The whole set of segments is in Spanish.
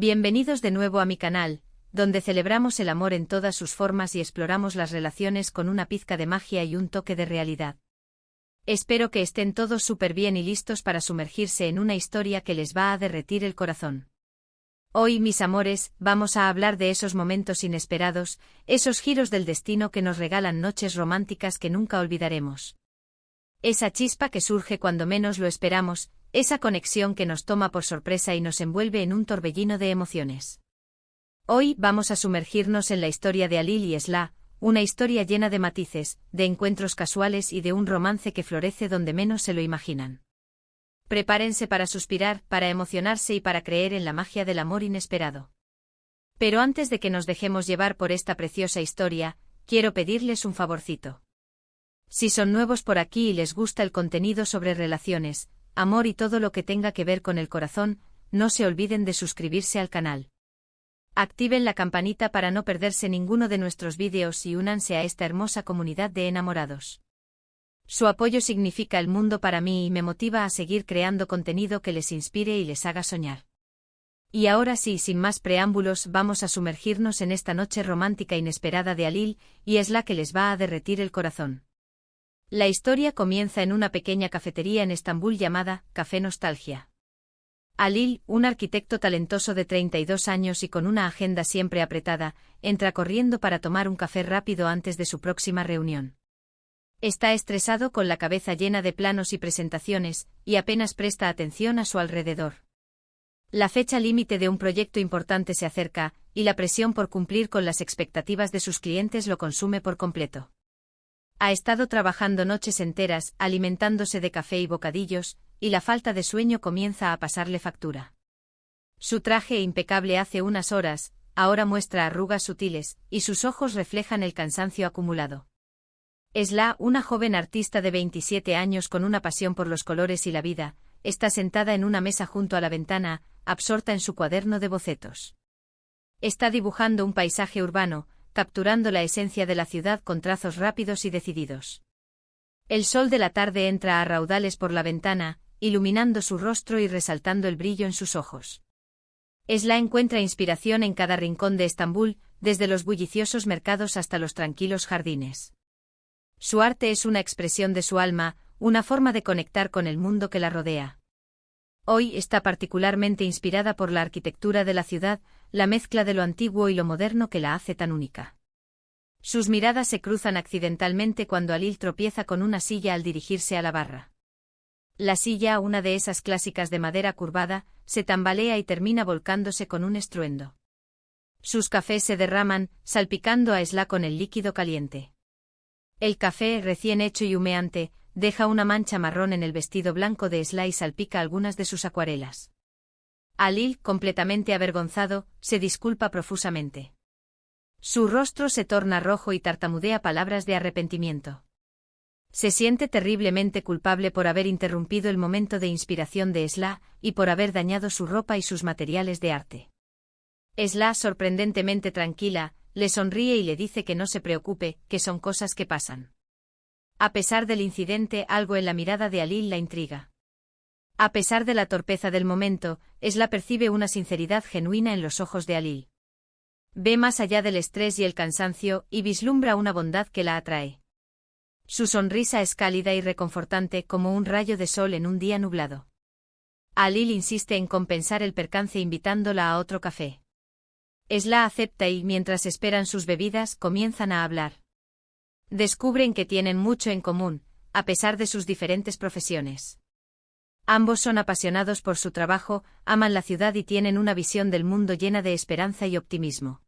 Bienvenidos de nuevo a mi canal, donde celebramos el amor en todas sus formas y exploramos las relaciones con una pizca de magia y un toque de realidad. Espero que estén todos súper bien y listos para sumergirse en una historia que les va a derretir el corazón. Hoy, mis amores, vamos a hablar de esos momentos inesperados, esos giros del destino que nos regalan noches románticas que nunca olvidaremos. Esa chispa que surge cuando menos lo esperamos, esa conexión que nos toma por sorpresa y nos envuelve en un torbellino de emociones. Hoy vamos a sumergirnos en la historia de Alil y Esla, una historia llena de matices, de encuentros casuales y de un romance que florece donde menos se lo imaginan. Prepárense para suspirar, para emocionarse y para creer en la magia del amor inesperado. Pero antes de que nos dejemos llevar por esta preciosa historia, quiero pedirles un favorcito. Si son nuevos por aquí y les gusta el contenido sobre relaciones, amor y todo lo que tenga que ver con el corazón, no se olviden de suscribirse al canal. Activen la campanita para no perderse ninguno de nuestros vídeos y únanse a esta hermosa comunidad de enamorados. Su apoyo significa el mundo para mí y me motiva a seguir creando contenido que les inspire y les haga soñar. Y ahora sí, sin más preámbulos, vamos a sumergirnos en esta noche romántica inesperada de Alil y Esla que les va a derretir el corazón. La historia comienza en una pequeña cafetería en Estambul llamada Café Nostalgia. Alil, un arquitecto talentoso de 32 años y con una agenda siempre apretada, entra corriendo para tomar un café rápido antes de su próxima reunión. Está estresado con la cabeza llena de planos y presentaciones, y apenas presta atención a su alrededor. La fecha límite de un proyecto importante se acerca, y la presión por cumplir con las expectativas de sus clientes lo consume por completo. Ha estado trabajando noches enteras, alimentándose de café y bocadillos, y la falta de sueño comienza a pasarle factura. Su traje impecable hace unas horas, ahora muestra arrugas sutiles, y sus ojos reflejan el cansancio acumulado. Esla, una joven artista de 27 años con una pasión por los colores y la vida, está sentada en una mesa junto a la ventana, absorta en su cuaderno de bocetos. Está dibujando un paisaje urbano, capturando la esencia de la ciudad con trazos rápidos y decididos. El sol de la tarde entra a raudales por la ventana, iluminando su rostro y resaltando el brillo en sus ojos. Esla encuentra inspiración en cada rincón de Estambul, desde los bulliciosos mercados hasta los tranquilos jardines. Su arte es una expresión de su alma, una forma de conectar con el mundo que la rodea. Hoy está particularmente inspirada por la arquitectura de la ciudad, la mezcla de lo antiguo y lo moderno que la hace tan única. Sus miradas se cruzan accidentalmente cuando Alil tropieza con una silla al dirigirse a la barra. La silla, una de esas clásicas de madera curvada, se tambalea y termina volcándose con un estruendo. Sus cafés se derraman, salpicando a Esla con el líquido caliente. El café, recién hecho y humeante, deja una mancha marrón en el vestido blanco de Esla y salpica algunas de sus acuarelas. Alil, completamente avergonzado, se disculpa profusamente. Su rostro se torna rojo y tartamudea palabras de arrepentimiento. Se siente terriblemente culpable por haber interrumpido el momento de inspiración de Esla y por haber dañado su ropa y sus materiales de arte. Esla, sorprendentemente tranquila, le sonríe y le dice que no se preocupe, que son cosas que pasan. A pesar del incidente, algo en la mirada de Alil la intriga. A pesar de la torpeza del momento, Esla percibe una sinceridad genuina en los ojos de Alil. Ve más allá del estrés y el cansancio, y vislumbra una bondad que la atrae. Su sonrisa es cálida y reconfortante como un rayo de sol en un día nublado. Alil insiste en compensar el percance invitándola a otro café. Esla acepta y, mientras esperan sus bebidas, comienzan a hablar. Descubren que tienen mucho en común, a pesar de sus diferentes profesiones. Ambos son apasionados por su trabajo, aman la ciudad y tienen una visión del mundo llena de esperanza y optimismo.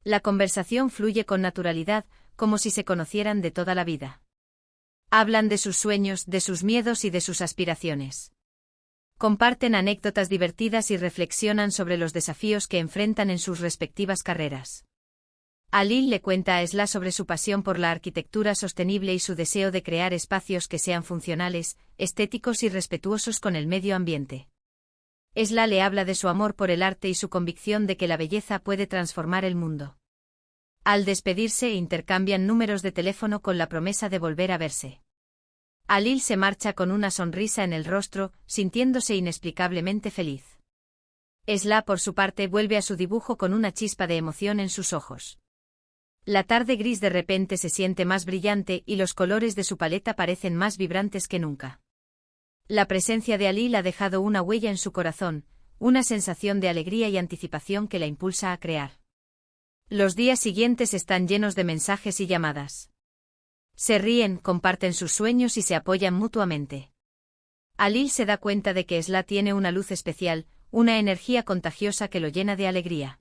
La conversación fluye con naturalidad, como si se conocieran de toda la vida. Hablan de sus sueños, de sus miedos y de sus aspiraciones. Comparten anécdotas divertidas y reflexionan sobre los desafíos que enfrentan en sus respectivas carreras. Alil le cuenta a Esla sobre su pasión por la arquitectura sostenible y su deseo de crear espacios que sean funcionales, estéticos y respetuosos con el medio ambiente. Esla le habla de su amor por el arte y su convicción de que la belleza puede transformar el mundo. Al despedirse, intercambian números de teléfono con la promesa de volver a verse. Alil se marcha con una sonrisa en el rostro, sintiéndose inexplicablemente feliz. Esla, por su parte, vuelve a su dibujo con una chispa de emoción en sus ojos. La tarde gris de repente se siente más brillante y los colores de su paleta parecen más vibrantes que nunca. La presencia de Alil ha dejado una huella en su corazón, una sensación de alegría y anticipación que la impulsa a crear. Los días siguientes están llenos de mensajes y llamadas. Se ríen, comparten sus sueños y se apoyan mutuamente. Alil se da cuenta de que Esla tiene una luz especial, una energía contagiosa que lo llena de alegría.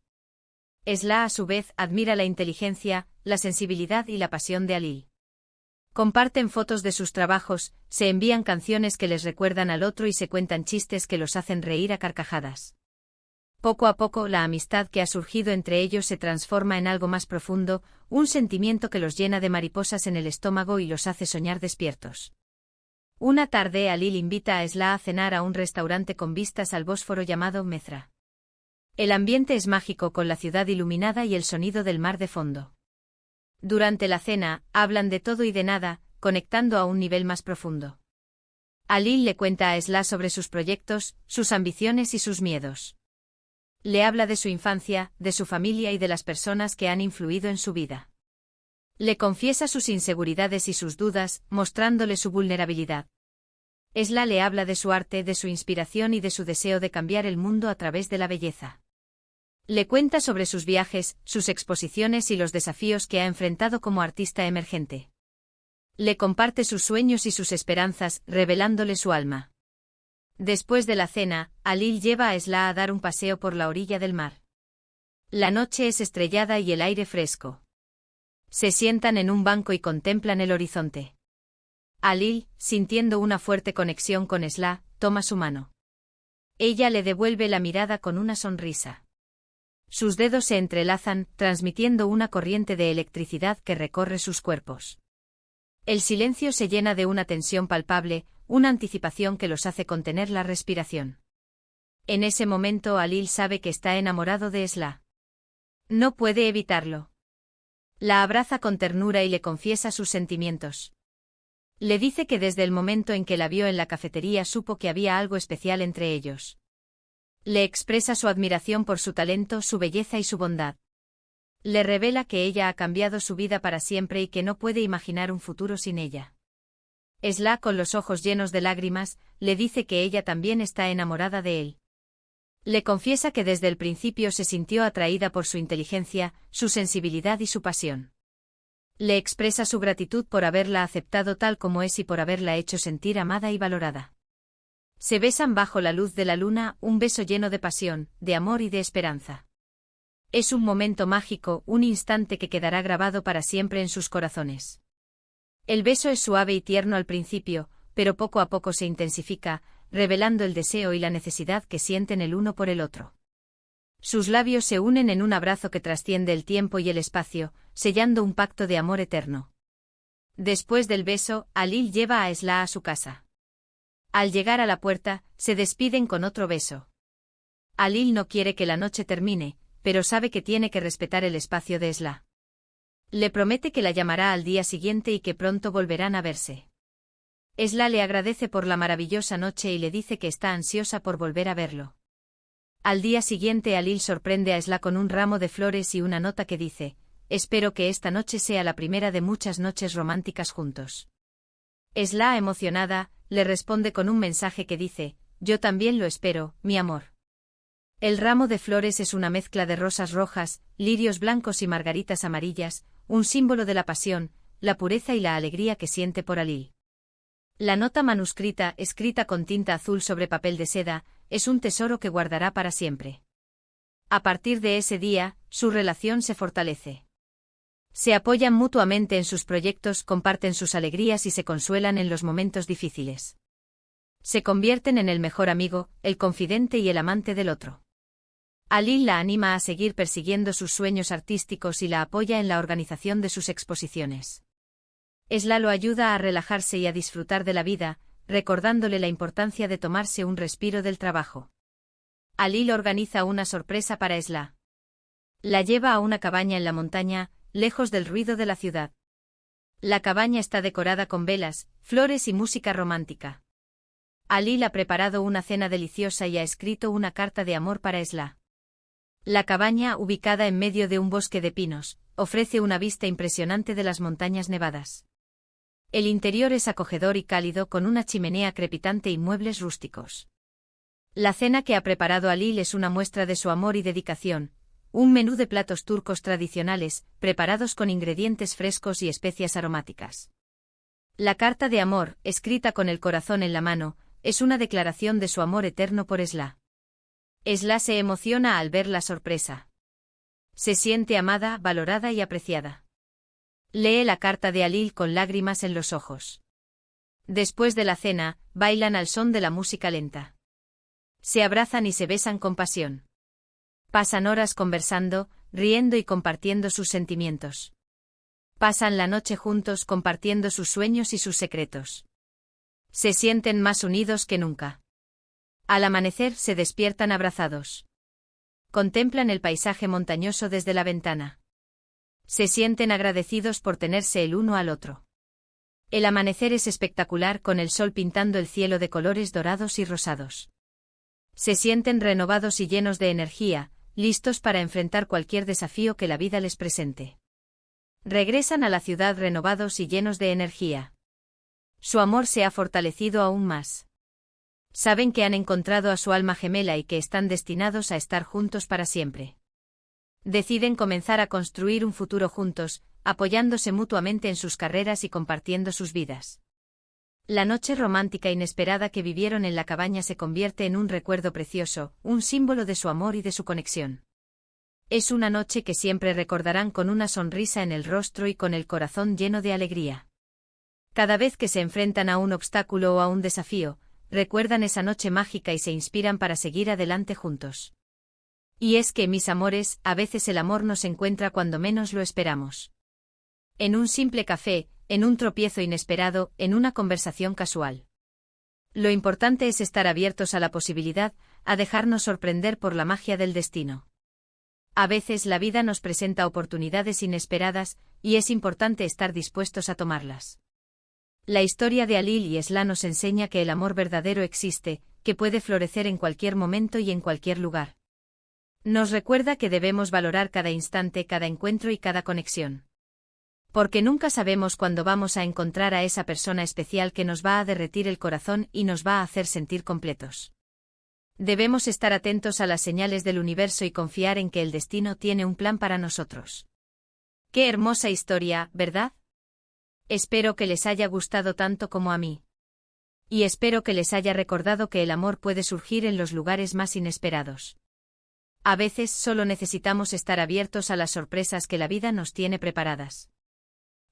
Esla, a su vez, admira la inteligencia, la sensibilidad y la pasión de Alil. Comparten fotos de sus trabajos, se envían canciones que les recuerdan al otro y se cuentan chistes que los hacen reír a carcajadas. Poco a poco, la amistad que ha surgido entre ellos se transforma en algo más profundo, un sentimiento que los llena de mariposas en el estómago y los hace soñar despiertos. Una tarde, Alil invita a Esla a cenar a un restaurante con vistas al Bósforo llamado Mezra. El ambiente es mágico, con la ciudad iluminada y el sonido del mar de fondo. Durante la cena, hablan de todo y de nada, conectando a un nivel más profundo. Alil le cuenta a Esla sobre sus proyectos, sus ambiciones y sus miedos. Le habla de su infancia, de su familia y de las personas que han influido en su vida. Le confiesa sus inseguridades y sus dudas, mostrándole su vulnerabilidad. Esla le habla de su arte, de su inspiración y de su deseo de cambiar el mundo a través de la belleza. Le cuenta sobre sus viajes, sus exposiciones y los desafíos que ha enfrentado como artista emergente. Le comparte sus sueños y sus esperanzas, revelándole su alma. Después de la cena, Alil lleva a Esla a dar un paseo por la orilla del mar. La noche es estrellada y el aire fresco. Se sientan en un banco y contemplan el horizonte. Alil, sintiendo una fuerte conexión con Esla, toma su mano. Ella le devuelve la mirada con una sonrisa. Sus dedos se entrelazan, transmitiendo una corriente de electricidad que recorre sus cuerpos. El silencio se llena de una tensión palpable, una anticipación que los hace contener la respiración. En ese momento Alil sabe que está enamorado de Esla. No puede evitarlo. La abraza con ternura y le confiesa sus sentimientos. Le dice que desde el momento en que la vio en la cafetería supo que había algo especial entre ellos. Le expresa su admiración por su talento, su belleza y su bondad. Le revela que ella ha cambiado su vida para siempre y que no puede imaginar un futuro sin ella. Esla, con los ojos llenos de lágrimas, le dice que ella también está enamorada de él. Le confiesa que desde el principio se sintió atraída por su inteligencia, su sensibilidad y su pasión. Le expresa su gratitud por haberla aceptado tal como es y por haberla hecho sentir amada y valorada. Se besan bajo la luz de la luna, un beso lleno de pasión, de amor y de esperanza. Es un momento mágico, un instante que quedará grabado para siempre en sus corazones. El beso es suave y tierno al principio, pero poco a poco se intensifica, revelando el deseo y la necesidad que sienten el uno por el otro. Sus labios se unen en un abrazo que trasciende el tiempo y el espacio, sellando un pacto de amor eterno. Después del beso, Alil lleva a Esla a su casa. Al llegar a la puerta, se despiden con otro beso. Alil no quiere que la noche termine, pero sabe que tiene que respetar el espacio de Esla. Le promete que la llamará al día siguiente y que pronto volverán a verse. Esla le agradece por la maravillosa noche y le dice que está ansiosa por volver a verlo. Al día siguiente Alil sorprende a Esla con un ramo de flores y una nota que dice: «Espero que esta noche sea la primera de muchas noches románticas juntos». Esla, emocionada, le responde con un mensaje que dice: «Yo también lo espero, mi amor». El ramo de flores es una mezcla de rosas rojas, lirios blancos y margaritas amarillas, un símbolo de la pasión, la pureza y la alegría que siente por Alil. La nota manuscrita, escrita con tinta azul sobre papel de seda, es un tesoro que guardará para siempre. A partir de ese día, su relación se fortalece. Se apoyan mutuamente en sus proyectos, comparten sus alegrías y se consuelan en los momentos difíciles. Se convierten en el mejor amigo, el confidente y el amante del otro. Alil la anima a seguir persiguiendo sus sueños artísticos y la apoya en la organización de sus exposiciones. Esla lo ayuda a relajarse y a disfrutar de la vida, recordándole la importancia de tomarse un respiro del trabajo. Alil organiza una sorpresa para Esla. La lleva a una cabaña en la montaña, lejos del ruido de la ciudad. La cabaña está decorada con velas, flores y música romántica. Alil ha preparado una cena deliciosa y ha escrito una carta de amor para Esla. La cabaña, ubicada en medio de un bosque de pinos, ofrece una vista impresionante de las montañas nevadas. El interior es acogedor y cálido con una chimenea crepitante y muebles rústicos. La cena que ha preparado Alil es una muestra de su amor y dedicación, un menú de platos turcos tradicionales, preparados con ingredientes frescos y especias aromáticas. La carta de amor, escrita con el corazón en la mano, es una declaración de su amor eterno por Esla. Esla se emociona al ver la sorpresa. Se siente amada, valorada y apreciada. Lee la carta de Alil con lágrimas en los ojos. Después de la cena, bailan al son de la música lenta. Se abrazan y se besan con pasión. Pasan horas conversando, riendo y compartiendo sus sentimientos. Pasan la noche juntos compartiendo sus sueños y sus secretos. Se sienten más unidos que nunca. Al amanecer se despiertan abrazados. Contemplan el paisaje montañoso desde la ventana. Se sienten agradecidos por tenerse el uno al otro. El amanecer es espectacular con el sol pintando el cielo de colores dorados y rosados. Se sienten renovados y llenos de energía, listos para enfrentar cualquier desafío que la vida les presente. Regresan a la ciudad renovados y llenos de energía. Su amor se ha fortalecido aún más. Saben que han encontrado a su alma gemela y que están destinados a estar juntos para siempre. Deciden comenzar a construir un futuro juntos, apoyándose mutuamente en sus carreras y compartiendo sus vidas. La noche romántica inesperada que vivieron en la cabaña se convierte en un recuerdo precioso, un símbolo de su amor y de su conexión. Es una noche que siempre recordarán con una sonrisa en el rostro y con el corazón lleno de alegría. Cada vez que se enfrentan a un obstáculo o a un desafío, recuerdan esa noche mágica y se inspiran para seguir adelante juntos. Y es que, mis amores, a veces el amor nos encuentra cuando menos lo esperamos. En un simple café, en un tropiezo inesperado, en una conversación casual. Lo importante es estar abiertos a la posibilidad, a dejarnos sorprender por la magia del destino. A veces la vida nos presenta oportunidades inesperadas, y es importante estar dispuestos a tomarlas. La historia de Alil y Esla nos enseña que el amor verdadero existe, que puede florecer en cualquier momento y en cualquier lugar. Nos recuerda que debemos valorar cada instante, cada encuentro y cada conexión. Porque nunca sabemos cuándo vamos a encontrar a esa persona especial que nos va a derretir el corazón y nos va a hacer sentir completos. Debemos estar atentos a las señales del universo y confiar en que el destino tiene un plan para nosotros. Qué hermosa historia, ¿verdad? Espero que les haya gustado tanto como a mí. Y espero que les haya recordado que el amor puede surgir en los lugares más inesperados. A veces solo necesitamos estar abiertos a las sorpresas que la vida nos tiene preparadas.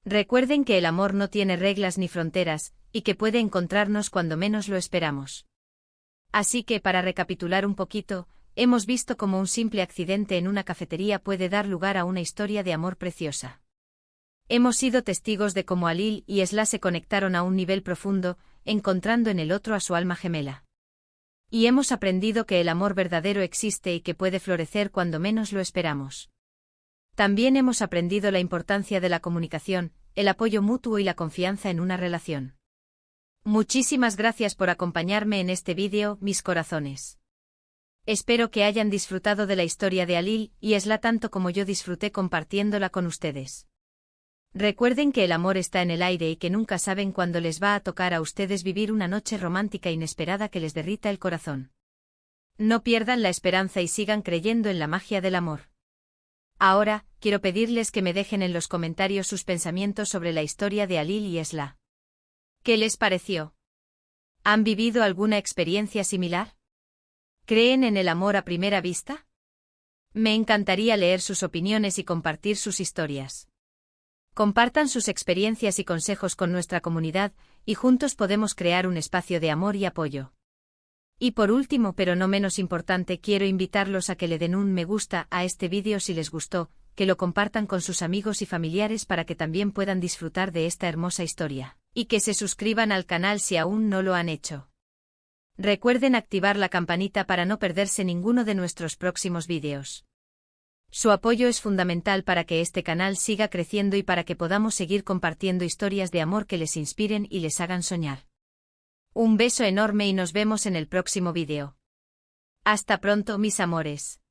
Recuerden que el amor no tiene reglas ni fronteras, y que puede encontrarnos cuando menos lo esperamos. Así que, para recapitular un poquito, hemos visto cómo un simple accidente en una cafetería puede dar lugar a una historia de amor preciosa. Hemos sido testigos de cómo Alil y Esla se conectaron a un nivel profundo, encontrando en el otro a su alma gemela. Y hemos aprendido que el amor verdadero existe y que puede florecer cuando menos lo esperamos. También hemos aprendido la importancia de la comunicación, el apoyo mutuo y la confianza en una relación. Muchísimas gracias por acompañarme en este vídeo, mis corazones. Espero que hayan disfrutado de la historia de Alil y Esla tanto como yo disfruté compartiéndola con ustedes. Recuerden que el amor está en el aire y que nunca saben cuándo les va a tocar a ustedes vivir una noche romántica inesperada que les derrita el corazón. No pierdan la esperanza y sigan creyendo en la magia del amor. Ahora, quiero pedirles que me dejen en los comentarios sus pensamientos sobre la historia de Alil y Esla. ¿Qué les pareció? ¿Han vivido alguna experiencia similar? ¿Creen en el amor a primera vista? Me encantaría leer sus opiniones y compartir sus historias. Compartan sus experiencias y consejos con nuestra comunidad, y juntos podemos crear un espacio de amor y apoyo. Y por último, pero no menos importante, quiero invitarlos a que le den un me gusta a este vídeo si les gustó, que lo compartan con sus amigos y familiares para que también puedan disfrutar de esta hermosa historia, y que se suscriban al canal si aún no lo han hecho. Recuerden activar la campanita para no perderse ninguno de nuestros próximos vídeos. Su apoyo es fundamental para que este canal siga creciendo y para que podamos seguir compartiendo historias de amor que les inspiren y les hagan soñar. Un beso enorme y nos vemos en el próximo vídeo. Hasta pronto, mis amores.